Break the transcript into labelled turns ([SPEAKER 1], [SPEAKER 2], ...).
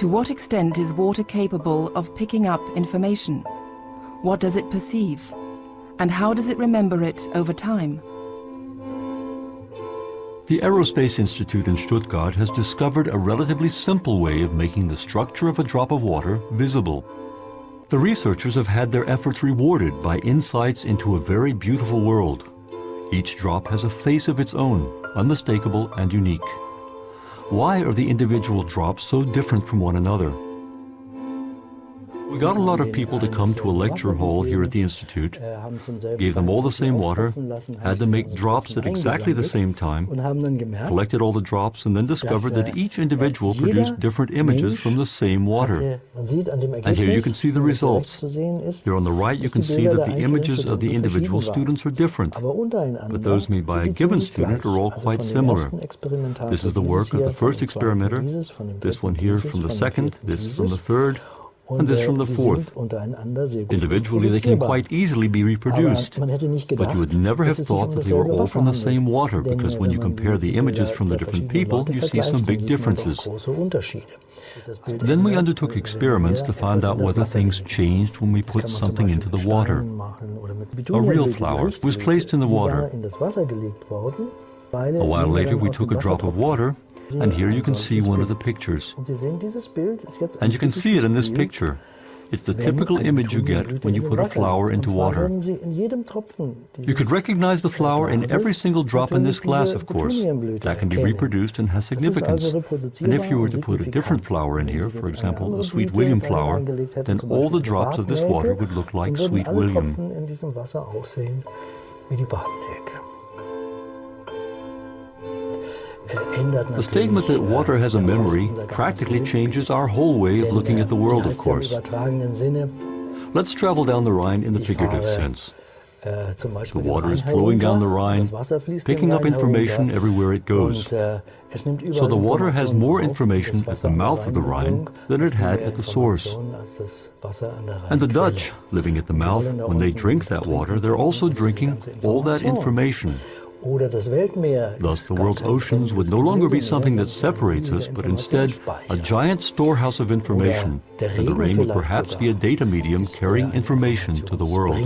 [SPEAKER 1] To what extent is water capable of picking up information? What does it perceive? And how does it remember it over time?
[SPEAKER 2] The Aerospace Institute in Stuttgart has discovered a relatively simple way of making the structure of a drop of water visible. The researchers have had their efforts rewarded by insights into a very beautiful world. Each drop has a face of its own, unmistakable and unique. Why are the individual drops so different from one another? We got a lot of people to come to a lecture hall here at the Institute, gave them all the same water, had them make drops at exactly the same time, collected all the drops, and then discovered that each individual produced different images from the same water. And here you can see the results. Here on the right you can see that the images of the individual students are different, but those made by a given student are all quite similar. This is the work of the first experimenter, this one here from the second, this from the third, and this from the fourth. Individually they can quite easily be reproduced, but you would never have thought that they were all from the same water, because when you compare the images from the different people, you see some big differences. Then we undertook experiments to find out whether things changed when we put something into the water. A real flower was placed in the water. A while later we took a drop of water, and here you can see one of the pictures. And you can see it in this picture. It's the typical image you get when you put a flower into water. You could recognize the flower in every single drop in this glass, of course. That can be reproduced and has significance. And if you were to put a different flower in here, for example, a Sweet William flower, then all the drops of this water would look like Sweet William. The statement that water has a memory practically changes our whole way of looking at the world, of course. Let's travel down the Rhine in the figurative sense. The water is flowing down the Rhine, picking up information everywhere it goes. So the water has more information at the mouth of the Rhine than it had at the source. And the Dutch, living at the mouth, when they drink that water, they're also drinking all that information. Thus, the world's oceans would no longer be something that separates us, but instead a giant storehouse of information, and the rain would perhaps be a data medium carrying information to the world.